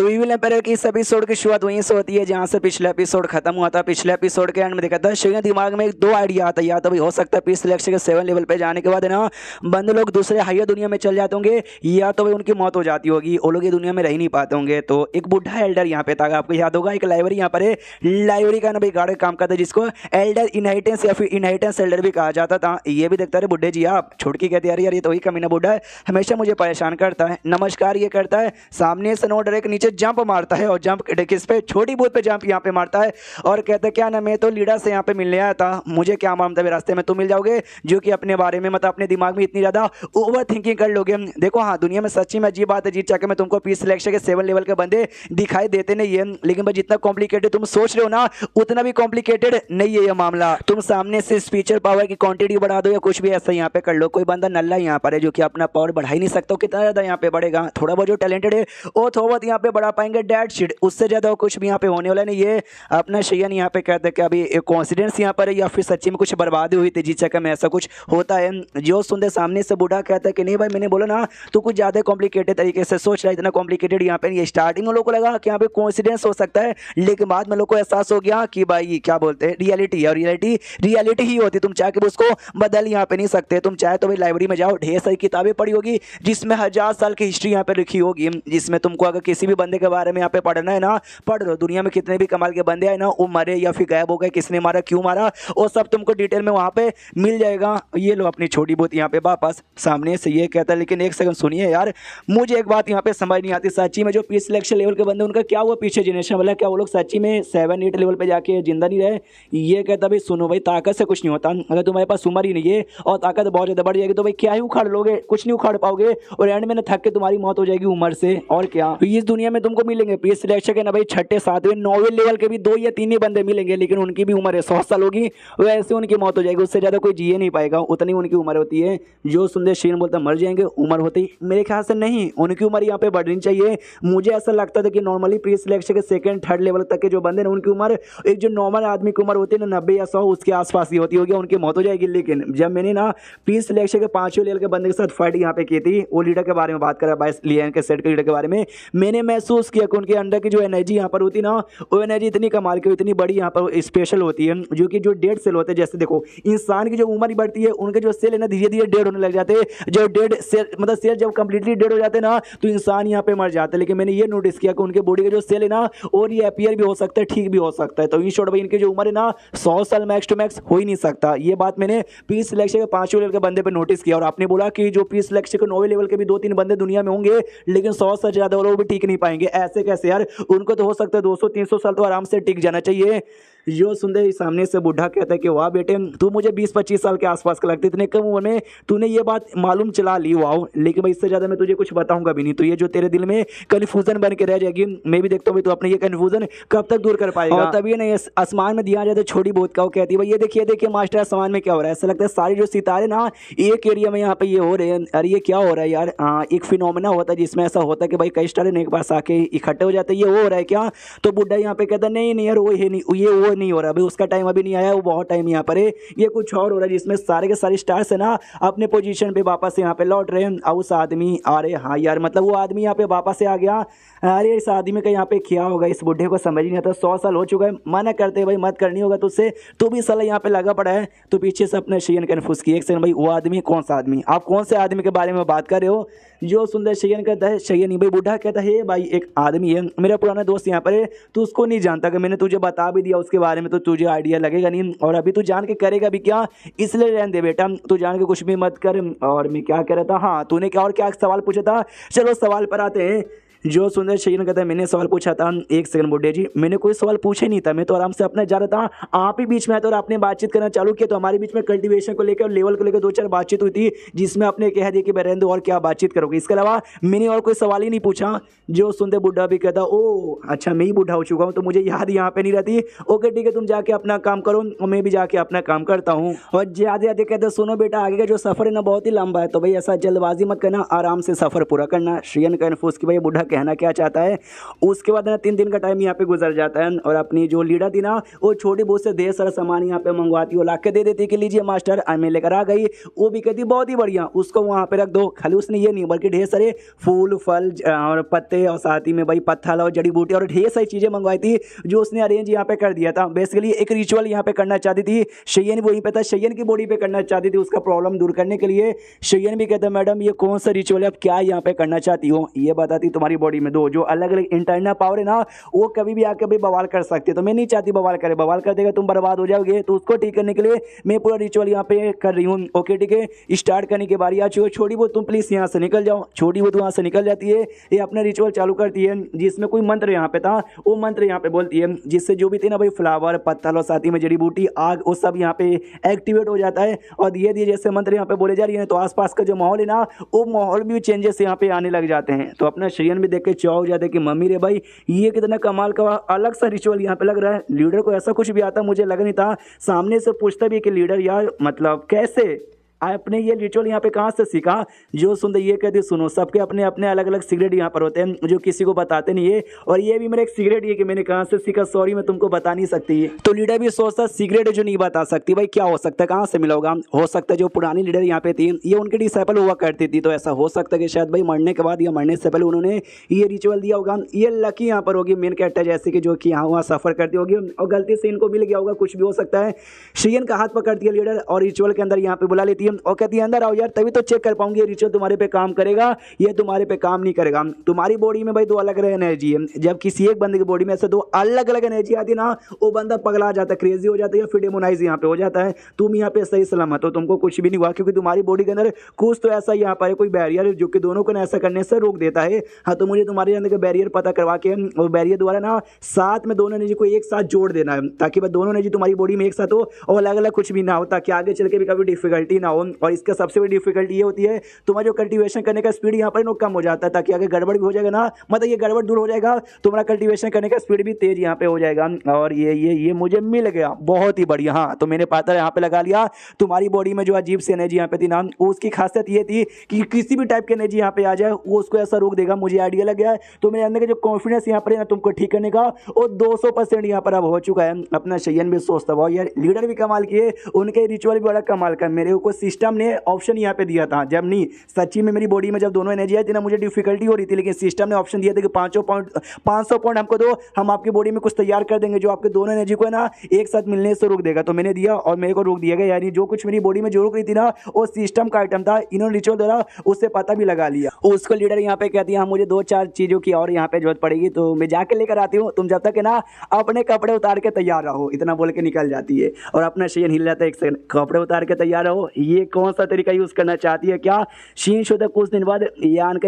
तो weevil empire की इस एपिसोड की शुरुआत वहीं से होती है जहां से पिछला एपिसोड खत्म हुआ था। पिछले एपिसोड के एंड में देखा था शेयन दिमाग में एक दो आइडिया आता है, या तो भाई हो सकता है पीस सिलेक्शन के 7 लेवल पे जाने के बाद है ना बंदे लोग दूसरे हायर दुनिया में चल जाते होंगे, या तो भाई उनकी मौत हो जाती होगी, वो लोग ये दुनिया में रह नहीं पाते होंगे। तो एक बुढ़ा एल्डर यहाँ पे था, आपको याद होगा, एक लाइब्रेरी यहाँ पर है, लाइब्रेरी का ना भाई गार्ड काम करता है जिसको एल्डर इनहेरिटेंस या फिर इनहेरिटेंस एल्डर भी कहा जाता था। ये भी देखता है बुढ़े जी आप छुटकी कहते यार यार ये तो वही कमीना बुढ़ा है, हमेशा मुझे परेशान करता है। नमस्कार ये करता है, सामने से नो डायरेक्ट नीचे जंप मारता है और जंप किस पे, छोटी बूथ पे जंप यहाँ पे मारता है और कहता है क्या ना मैं तो लीडर से यहाँ पे मिलने आया था, मुझे क्या मालूम था रास्ते में तुम मिल जाओगे जो कि अपने बारे में मतलब अपने दिमाग में इतनी ज़्यादा ओवर थिंकिंग कर लोगे। देखो हाँ दुनिया में सच्ची में अजीब बात है, जीत चाहे मैं तुमको पीस सिलेक्शन के 7 लेवल के बंदे दिखाई देते नहीं है, लेकिन भाई जितना कॉम्प्लिकेटेड तुम सोच रहे हो ना उतना भी कॉम्प्लिकेटेड नहीं है ये मामला। तुम सामने से स्पीचर पावर की क्वांटिटी बढ़ा दो या कुछ भी ऐसा यहाँ पे कर लो, कोई बंदा नल्ला यहाँ पर है जो कि अपना पावर बढ़ा ही नहीं सकता, कितना ज़्यादा यहाँ पे बढ़ेगा, थोड़ा बहुत जो टैलेंटेड है वो थोड़ा बहुत यहाँ पे बढ़ा पाएंगे, डेट शीट उससे ज़्यादा कुछ भी यहाँ पे होने वाला नहीं है। अपना शेयन यहाँ पे कहते हैं कि अभी एक कॉन्सिडेंस यहाँ पर है या फिर सच्ची में कुछ बर्बादी हुई थी, जिस चक्कर में ऐसा कुछ होता है। जो सुनते सामने से बूढ़ा कहता है कि नहीं भाई मैंने बोला ना तू कुछ ज़्यादा कॉम्प्लिकेटेड तरीके से सोच रहा है, इतना कॉम्प्लिकेटेड यहाँ पे ये स्टार्टिंग में लोगों को लगा कि यहाँ पे कॉन्सिडेंस हो सकता है, लेकिन बाद में लोगों को एहसास हो गया कि भाई क्या बोलते हैं रियलिटी है, और रियलिटी ही होती, तुम चाहे कि उसको बदल यहाँ पे नहीं सकते। तुम चाहे तो भाई लाइब्रेरी में जाओ, ढेर सारी किताबें पढ़ी होगी जिसमें 1000 साल की हिस्ट्री यहाँ पे लिखी होगी, जिसमें तुमको अगर किसी भी बंदे के बारे में यहाँ पे पढ़ना है ना पढ़ लो, दुनिया में कितने भी कमाल के बंदे हैं ना वो मरे या फिर गायब हो गए, किसने मारा क्यों मारा वो सब तुमको डिटेल में वहाँ पे मिल जाएगा। ये लो अपनी छोटी बहुत यहाँ पे वापस सामने से ये कहता है, लेकिन एक सेकंड सुनिए यार, मुझे एक बात यहाँ पे समझ नहीं आती, सच्ची में जो पीस सिलेक्शन लेवल के बंदे उनका क्या हुआ पीछे जनरेशन वाला, क्या वो लोग सच्ची में 7-8 लेवल पे जाके जिंदा नहीं रहे? ये कहता भाई सुनो भाई ताकत से कुछ नहीं होता, अगर तुम्हारे पास उम्र ही नहीं है और ताकत बहुत ज़्यादा बढ़ जाएगी तो भाई क्या ही उखाड़ लोगे, कुछ नहीं उखाड़ पाओगे और एंड में ना थक के तुम्हारी मौत हो जाएगी उम्र से, और क्या। तो इस दुनिया में तुमको मिलेंगे पीस सिलेक्शन के ना भाई 6, 7, 9 लेवल के भी 2 या 3 ही बंदे मिलेंगे, लेकिन उनकी भी उम्र है 100 साल होगी, वैसे उनकी मौत हो जाएगी, उससे ज़्यादा कोई जिए नहीं पाएगा, उतनी उनकी उम्र होती है। जो सुंदर शेन बोलता मर जाएंगे उम्र होती, मेरे ख्याल से नहीं, उनकी उम्र यहाँ पे बढ़नी चाहिए। मुझे ऐसा लगता था कि नॉर्मली प्री सिलेक्शन के 2nd 3rd लेवल तक के जो बंदे हैं उनकी उम्र एक जो नॉर्मल आदमी की उम्र होती है ना 90 या 100 उसके आसपास ही होती होगी, उनकी मौत हो जाएगी। लेकिन जब मैंने ना प्री सिलेक्शन के 5वें लेवल के बंदे के साथ फाइट यहाँ पे की थी, वो लीडर के बारे में बात करा 22 लियन के सेट के लीडर के बारे में, मैंने महसूस किया कि उनके अंदर की जो एनर्जी यहाँ पर होती ना वो एनर्जी इतनी कमाल की इतनी बड़ी यहाँ पर स्पेशल होती है, जो कि जो डेड सेल होते हैं, जैसे देखो इंसान की जो उम्र बढ़ती है उनके जो सेल है ना धीरे धीरे डेड होने लग जाते हैं, जो डेड सेल मतलब सेल जब कंप्लीटली डेड हो जाते हैं ना तो इंसान यहाँ पे मर जाते हैं। लेकिन मैंने ये नोटिस किया कि उनके बॉडी के जो सेल है ना और ये अपीयर भी हो सकता है, ठीक भी हो सकता है, तो इन शॉर्ट भाई इनकी जो उम्र है ना 100 साल मैक्स टू मैक्स हो ही नहीं सकता। ये बात मैंने पी सिलेक्शन के 5वें लेवल के बंदे पे नोटिस किया, और आपने बोला कि जो पी सिलेक्शन के 9वें लेवल के भी 2-3 बंदे दुनिया में होंगे, लेकिन 100 से ज़्यादा वो लोग भी टिक नहीं पाएंगे, ऐसे कैसे यार, उनको तो हो सकता है 200-300 साल तो आराम से टिक जाना चाहिए। जो सुंदर सामने से बूढ़ा कहता है कि वाह बेटे तू मुझे 20-25 साल के आसपास का लगता है, इतने कम उम्र में तूने ये बात मालूम चला ली, वाह, लेकिन भाई इससे ज़्यादा मैं तुझे कुछ बताऊंगा भी नहीं, तो ये जो तेरे दिल में कन्फ्यूजन बन के रह जाएगी, मैं भी देखता हूँ तो अपने ये कन्फ्यूजन कब तक दूर कर पाएगा। और तभी नहीं आसमान में दिया जाता है छोटी बहुत का, वो कहती है भाई ये देखिए मास्टर आसमान में क्या हो रहा है, ऐसा लगता है सारी जो सितारे ना एक एरिया में यहाँ पे ये हो रहे हैं, अरे ये क्या हो रहा है यार, एक फिनोमेना होता है जिसमें ऐसा होता है कि भाई कई स्टार एक पास आके इकट्ठे हो जाते हैं, ये हो रहा है क्या? तो बुढ़ा यहाँ पे कहता नहीं यार वो नहीं हो रहा भाई, उसका टाइम अभी नहीं आया, वो बहुत टाइम यहाँ पर है, ये कुछ और हो रहा है जिसमें सारे के सारे स्टार्स है ना अपने पोजीशन पे वापस यहाँ पे लौट रहे हैं। उस आदमी, अरे हाँ यार मतलब वो आदमी यहाँ पे वापस से आ गया, अरे इस आदमी का यहाँ पे क्या होगा, इस बुढ़े को समझ नहीं आता, 100 साल हो चुका है, मना करते भाई मत करनी होगा तुझसे, तू भी साला यहाँ पे लगा पड़ा है। तो पीछे से अपने शेयन कन्फ्यूज किया, एक सेकंड भाई वो आदमी कौन सा आदमी, आप कौन से आदमी के बारे में बात कर रहे हो? जो सुंदर शेयन कहता है, शेयन नहीं भाई बूढ़ा कहता है भाई एक आदमी है मेरा पुराना दोस्त यहाँ पर है, तू उसको नहीं जानता, कि मैंने तुझे बता भी दिया उसके बारे में तो तुझे आइडिया लगेगा नहीं, और अभी तू जान के करेगा भी क्या, इसलिए रहने दे बेटा, तू जान के कुछ भी मत कर। और मैं क्या कह रहा था, हाँ तूने क्या और क्या सवाल पूछा था, चलो सवाल पर आते हैं। जो सुंदर शेयन कहता है मैंने सवाल पूछा था, एक सेकंड बुड्ढे जी मैंने कोई सवाल पूछा नहीं था, मैं तो आराम से अपना जा रहा था, आप ही बीच में आए तो और आपने बातचीत करना चालू किया, तो हमारे बीच में कल्टीवेशन को लेकर और लेवल को लेकर 2-4 बातचीत हुई थी जिसमें आपने कह दिया कि बरेंदो और क्या बातचीत करोगे, इसके अलावा मैंने और कोई सवाल ही नहीं पूछा। जो सुंदर बुढ़ा भी कहता ओ अच्छा मैं ही बूढ़ा हो चुका हूँ तो मुझे याद यहाँ पे नहीं रहती, ओके ठीक है तुम जाके अपना काम करो और मैं भी जाके अपना काम करता हूँ। और ज्यादा ज्यादा कहते सुनो बेटा आगे का जो सफर है ना बहुत ही लंबा है, तो भाई ऐसा जल्दबाजी मत करना, आराम से सफर पूरा करना। शेयन कन्फ्यूज कि भाई बूढ़ा कहना क्या चाहता है। उसके बाद ना 3 दिन का टाइम यहाँ पे गुजर जाता है और अपनी जो लीडर थी ना वो छोटी बहुत से ढेर सारा सामान यहाँ पे मंगवाती है, ला के दे देती कि लीजिए मास्टर मैं लेकर आ गई। वो भी कहती बहुत ही बढ़िया, उसको वहाँ पे रख दो। खाली उसने ये नहीं बल्कि ढेर सारे फूल फल और पत्ते और साथ ही में भाई पत्थर और जड़ी बूटी और ढेर सारी चीज़ें मंगवाई थी जो उसने अरेंज यहाँ पे कर दिया था। बेसिकली एक रिचुअल यहाँ पे करना चाहती थी। शयन वहीं पे था, शयन की बॉडी पे करना चाहती थी उसका प्रॉब्लम दूर करने के लिए। शयन भी कहता मैडम ये कौन सा रिचुअल है, आप क्या यहाँ पे करना चाहती हो, ये बताती तुम्हारी बॉडी में दो जो अलग अलग इंटरनल पावर है ना वो कभी भी आके भाई बवाल कर सकती है। तो मैं नहीं चाहती बवाल करे, बवाल कर देगा तुम बर्बाद हो जाओगे। तो उसको ठीक करने के लिए मैं पूरा रिचुअल यहाँ पे कर रही हूँ। ओके ठीक है, स्टार्ट करने की बारी आ चुकी है। छोटी बहुत तुम प्लीज यहाँ से निकल जाओ। छोटी बहुत वहाँ से निकल जाती है, ये अपना रिचुअल चालू करती है जिसमें कोई मंत्र यहाँ पे था वो मंत्र यहाँ पे बोलती है जिससे जो भी थे ना भाई फ्लावर पत्थर और साथ ही में जड़ी बूटी आग वो सब यहाँ पे एक्टिवेट हो जाता है। और धीरे धीरे जैसे मंत्र यहाँ पे बोले जा रही है तो आसपास का जो माहौल है ना वो माहौल भी चेंजेस यहाँ पे आने लग जाते हैं। तो अपना शयन भी देख के चौंक हो जाते हैं कि मम्मी रे भाई ये कितना कमाल का अलग सा रिचुअल यहाँ पे लग रहा है। लीडर को ऐसा कुछ भी आता मुझे लग नहीं था। सामने से पूछता भी कि लीडर यार मतलब कैसे आपने ये रिचुअल यहाँ पे कहाँ से सीखा। जो सुनते ये कहते सुनो सबके अपने अपने अलग अलग सीक्रेट यहाँ पर होते हैं जो किसी को बताते नहीं है और ये भी मेरा एक सीक्रेट है कि मैंने कहाँ से सीखा, सॉरी मैं तुमको बता नहीं सकती। तो लीडर भी सोचता सीक्रेट है जो नहीं बता सकती, भाई क्या हो सकता है, कहाँ से मिला होगा। हो सकता है जो पुरानी लीडर यहाँ पे थी ये उनकी डिसाइपल हुआ करती थी, तो ऐसा हो सकता है कि शायद भाई मरने के बाद या मरने से पहले उन्होंने ये रिचुअल दिया होगा। ये लकी यहाँ पर होगी मेन कैरेक्टर जैसे कि जो कि यहाँ वहाँ सफर करती होगी और गलती से इनको मिल गया होगा, कुछ भी हो सकता है। शयन का हाथ पकड़ती है लीडर और रिचुअल के अंदर यहाँ पे बुला लेती है और कहती है अंदर यार तभी तो चेक कर पाऊंगी ये रिचुअल तुम्हारे पे काम करेगा ये तुम्हारे पे काम नहीं करेगा। तुम्हारी बॉडी में भाई दो अलग अलग एनर्जी है, जब किसी एक बंदे की बॉडी में ऐसे दो अलग अलग एनर्जी आती है ना वो बंदा पगला जाता है, क्रेजी हो जाता है या फिर डेमोनाइज यहाँ पे हो जाता है। तुम यहाँ पे सही सलामत हो, तुमको कुछ भी नहीं हुआ क्योंकि तुम्हारी बॉडी के अंदर कुछ तो ऐसा यहाँ पर कोई बैरियर जो कि दोनों को ऐसा करने से रोक देता है। हाँ तो मुझे तुम्हारे अंदर का बैरियर पता करवा के वो बैरियर द्वारा ना साथ में दोनों एनर्जी को एक साथ जोड़ देना है ताकि भाई दोनों एनर्जी तुम्हारी बॉडी में एक साथ हो और अलग अलग कुछ भी ना हो ताकि आगे चल के भी कभी डिफिकल्टी ना हो। और इसका सबसे बड़ी डिफिकल्टी ये होती है तुम्हारा जो कल्टीवेशन करने का स्पीड यहाँ पर कम हो जाता है ताकि आगे गड़बड़ भी हो जाएगा ना, मतलब ये गड़बड़ दूर हो जाएगा तुम्हारा कल्टीवेशन करने का स्पीड भी तेज यहाँ पे हो जाएगा। और ये मुझे मिल गया बहुत ही बढ़िया। हाँ तो मैंने पाता यहाँ पे लगा लिया। तुम्हारी बॉडी में जो अजीब सी एनर्जी यहाँ पे थी ना उसकी खासियत ये थी कि किसी भी टाइप की एनर्जी यहाँ पे आ जाए वो उसको ऐसा रोक देगा। मुझे आइडिया लग गया है तो मेरे अंदर का जो कॉन्फिडेंस यहाँ पर है ना तुमको ठीक करने का वो 200% यहाँ पर अब हो चुका है। अपना शयन भी सोचता हुआ यार लीडर भी कमाल किए, उनके रिचुअल भी बड़ा कमाल का। मेरे को सिस्टम ने ऑप्शन यहाँ पे दिया था जब नहीं सच्ची में मेरी बॉडी में जब दोनों एनर्जी आई थी ना मुझे डिफिकल्टी हो रही थी लेकिन सिस्टम ने ऑप्शन दिया था कि 500 पॉइंट हमको दो, हम आपकी बॉडी में कुछ तैयार कर देंगे जो आपके दोनों एनर्जी को है ना एक साथ मिलने से रोक देगा। तो मैंने दिया और मेरे को रोक दिया गया, यानी जो कुछ मेरी बॉडी में जो रोक रही थी ना वो सिस्टम का आइटम था। इन्होंने रिचुअल द्वारा उससे पता भी लगा लिया। उसको लीडर यहाँ पे कहती है हाँ मुझे 2-4 चीजों की और यहाँ पे जरूरत पड़ेगी तो मैं जाके लेकर आती हूँ, तुम जब तक है ना अपने कपड़े उतार के तैयार रहो, इतना बोल के निकल जाती है। और अपना शयन हिल जाता है, एक सेकंड कपड़े उतार के तैयार रहो, ये कौन सा तरीका यूज करना चाहती है क्या। शीन शुदा कुछ दिन बाद यान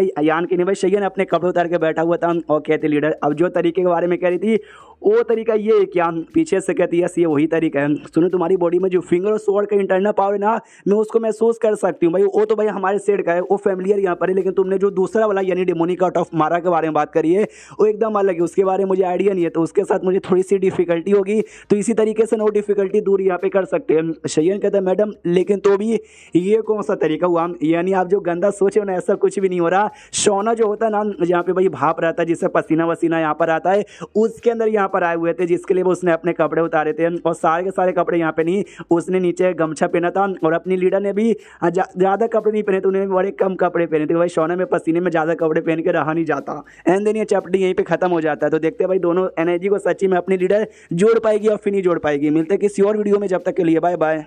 के निवास शयन अपने कपड़े उतार के बैठा हुआ था और कहते लीडर अब जो तरीके के बारे में कह रही थी वो तरीका ये है क्या। पीछे से कहती है ये वही तरीका है। सुनो तुम्हारी बॉडी में जो फिंगर और स्वॉर्ड का इंटरनल पावर है ना मैं उसको महसूस कर सकती हूँ भाई, वो तो भाई हमारे सेट का है, वो फैमिलियर यहाँ पर है। लेकिन तुमने जो दूसरा वाला यानी डेमोनिक आउट ऑफ मारा के बारे में बात करी है वो एकदम अलग है, उसके बारे में मुझे आइडिया नहीं है, तो उसके साथ मुझे थोड़ी सी डिफिकल्टी होगी। तो इसी तरीके से नो डिफिकल्टी दूर यहाँ पे कर सकते हैं। शयन कहता है मैडम लेकिन तो भी ये कौन सा तरीका हुआ, यानी आप जो गंदा सोचे हो ना ऐसा कुछ भी नहीं हो रहा। सोना जो होता है ना जहाँ पे भाई भाप रहता है जिससे पसीना वसीना यहाँ पर आता है उसके अंदर यहाँ पर आए हुए थे जिसके लिए वो उसने अपने कपड़े उतारे थे। और सारे के सारे कपड़े यहाँ पे नहीं, उसने नीचे गमछा पहना था और अपनी लीडर ने भी ज़्यादा कपड़े नहीं पहने थे, उन्होंने बड़े कम कपड़े पहने थे। भाई सोना में पसीने में ज़्यादा कपड़े पहन के रहा नहीं जाता। एंड देन ये चैप्टर यहीं पे खत्म हो जाता है। तो देखते हैं भाई दोनों एनर्जी को सच्ची में अपनी लीडर जोड़ पाएगी और फिर नहीं जोड़ पाएगी। मिलते किसी और वीडियो में, जब तक के लिए बाय बाय।